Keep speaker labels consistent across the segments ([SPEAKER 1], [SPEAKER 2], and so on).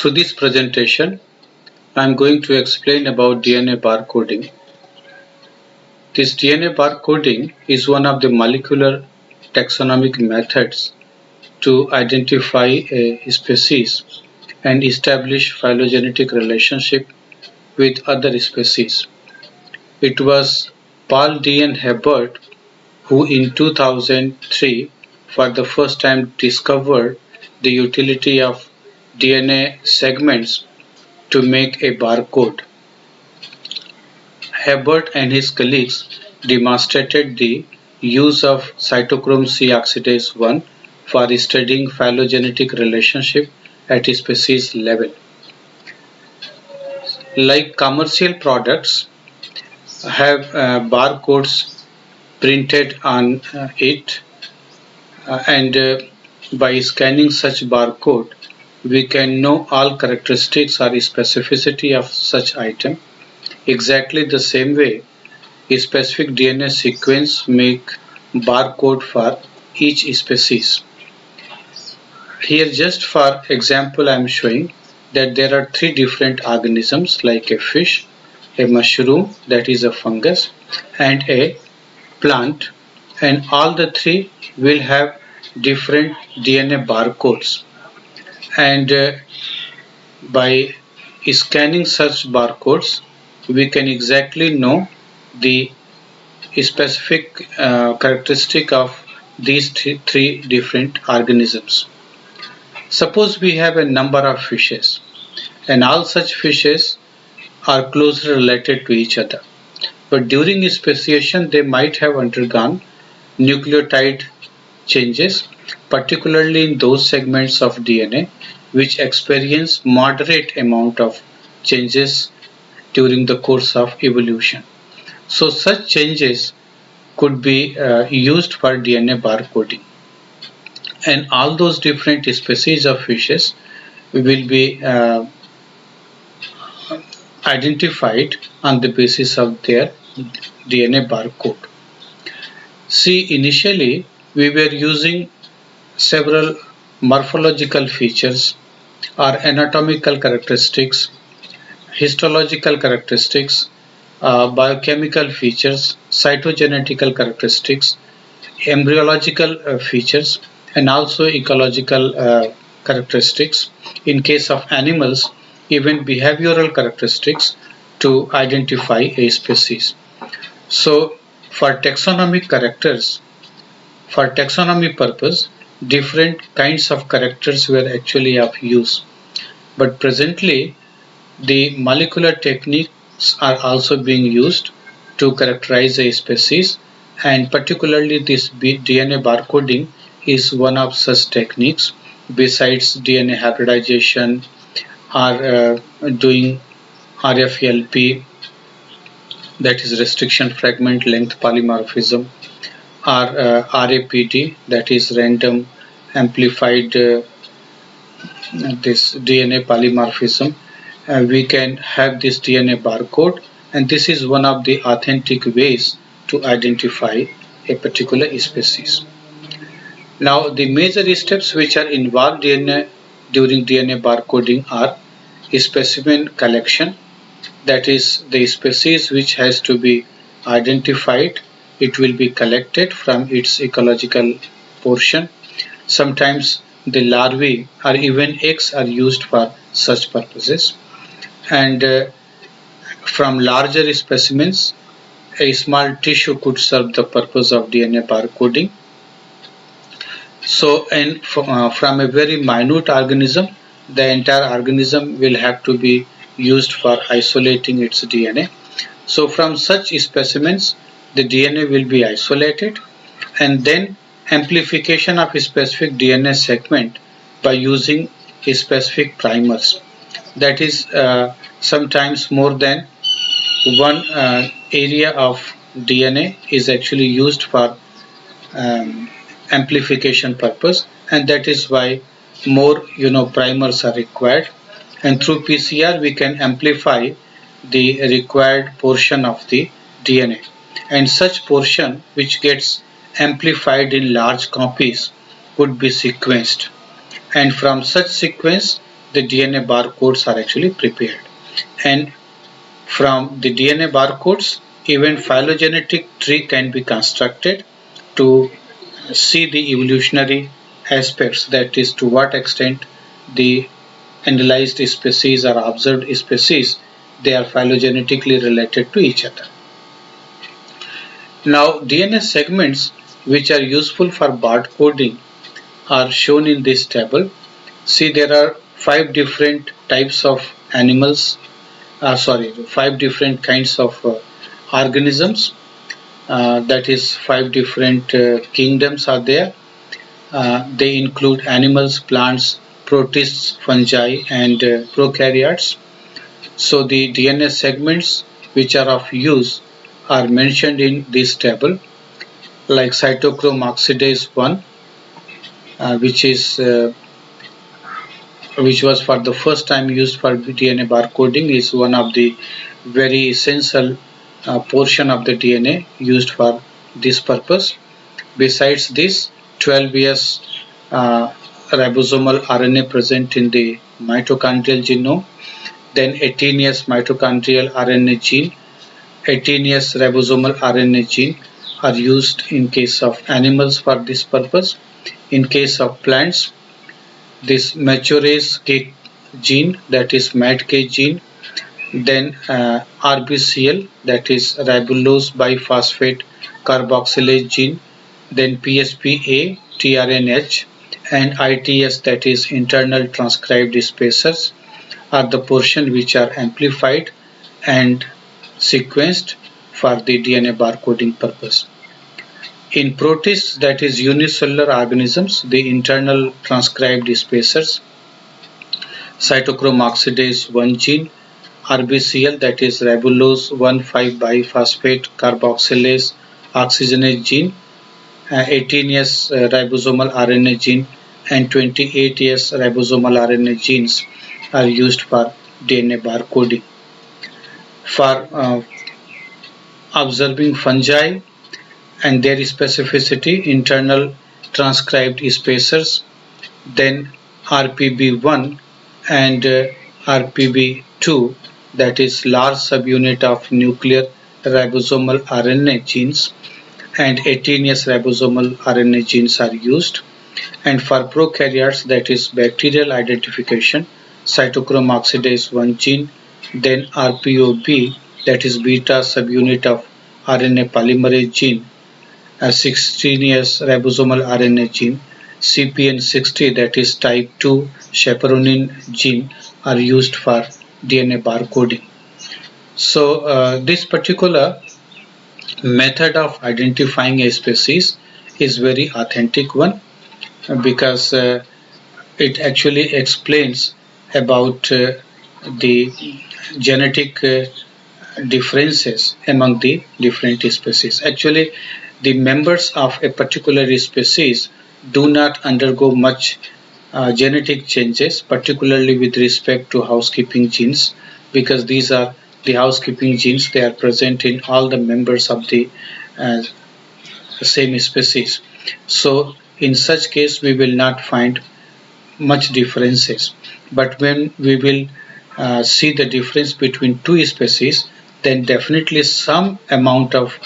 [SPEAKER 1] Through this presentation, I am going to explain about DNA barcoding. This DNA barcoding is one of the molecular taxonomic methods to identify a species and establish phylogenetic relationship with other species. It was Paul D. and Hebert who in 2003 for the first time discovered the utility of DNA segments to make a barcode. Hebert and his colleagues demonstrated the use of cytochrome C oxidase 1 for studying phylogenetic relationship at a species level. Like commercial products have barcodes printed on it, and by scanning such barcode we can know all characteristics or specificity of such item. Exactly the same way, a specific DNA sequence make barcode for each species. Here just for example I am showing that there are three different organisms like a fish, a mushroom that is a fungus, and a plant, and all the three will have different DNA barcodes, and by scanning such barcodes we can exactly know the specific characteristic of these three different organisms. Suppose we have a number of fishes and all such fishes are closely related to each other, but during speciation they might have undergone nucleotide changes, particularly in those segments of DNA which experience moderate amount of changes during the course of evolution. So such changes could be used for DNA barcoding, and all those different species of fishes will be identified on the basis of their DNA barcode. See, initially we were using several morphological features or anatomical characteristics, histological characteristics, biochemical features, cytogenetical characteristics, embryological features, and also ecological characteristics. In case of animals, even behavioral characteristics to identify a species. So for taxonomic characters, for taxonomy purpose, different kinds of characters were actually of use. But presently, the molecular techniques are also being used to characterize a species, and particularly this DNA barcoding is one of such techniques. Besides DNA hybridization or doing RFLP, that is restriction fragment length polymorphism, or RAPD, that is random amplified this DNA polymorphism. We can have this DNA barcode, and this is one of the authentic ways to identify a particular species. Now the major steps which are involved during DNA barcoding are specimen collection, that is the species which has to be identified. It will be collected from its ecological portion. Sometimes the larvae or even eggs are used for such purposes, and from larger specimens a small tissue could serve the purpose of DNA barcoding. So, and from a very minute organism, the entire organism will have to be used for isolating its DNA. So from such specimens the DNA will be isolated, and then amplification of a specific DNA segment by using a specific primers. That is sometimes more than one area of DNA is actually used for amplification purpose, and that is why more primers are required, and through PCR we can amplify the required portion of the DNA, and such portion which gets amplified in large copies could be sequenced, and from such sequence the DNA barcodes are actually prepared. And from the DNA barcodes, even phylogenetic tree can be constructed to see the evolutionary aspects, that is, to what extent the analyzed species or observed species, they are phylogenetically related to each other. Now, DNA segments which are useful for barcoding are shown in this table. See, there are 5 different types of animals, 5 different kinds of organisms, that is 5 different kingdoms are there. They include animals, plants, protists, fungi, and prokaryotes. So the DNA segments which are of use are mentioned in this table, like cytochrome oxidase 1, which was for the first time used for DNA barcoding, is one of the very essential portion of the DNA used for this purpose. Besides this, 12S ribosomal RNA present in the mitochondrial genome, then 18S mitochondrial RNA gene, 18S ribosomal RNA gene are used in case of animals for this purpose. In case of plants, this maturase K gene, that is MADK gene, then RBCL, that is ribulose biphosphate carboxylase gene, then PSPA, tRNH, and ITS, that is internal transcribed spacers, are the portion which are amplified and sequenced for the DNA barcoding purpose. In protists, that is unicellular organisms, the internal transcribed spacers, cytochrome oxidase 1 gene, RBCL, that is ribulose 1,5-biphosphate carboxylase oxygenase gene, 18S ribosomal RNA gene, and 28S ribosomal RNA genes are used for DNA barcoding. For observing fungi and their specificity, internal transcribed spacers, then RPB1 and RPB2, that is large subunit of nuclear ribosomal RNA genes, and 18S ribosomal RNA genes are used. And for prokaryotes, that is bacterial identification, cytochrome oxidase 1 gene, then RPOB, that is beta subunit of RNA polymerase gene, 16S ribosomal RNA gene, CPN60, that is type 2 chaperonin gene, are used for DNA barcoding. So this particular method of identifying a species is very authentic one, because it actually explains about the genetic differences among the different species. Actually, the members of a particular species do not undergo much genetic changes, particularly with respect to housekeeping genes, because these are the housekeeping genes. They are present in all the members of the same species. So in such case, we will not find much differences. But when we will see the difference between two species, then definitely some amount of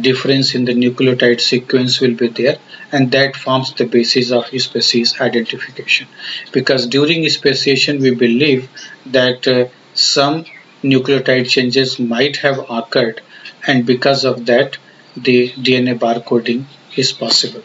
[SPEAKER 1] difference in the nucleotide sequence will be there, and that forms the basis of species identification. Because during speciation, we believe that some nucleotide changes might have occurred, and because of that, the DNA barcoding is possible.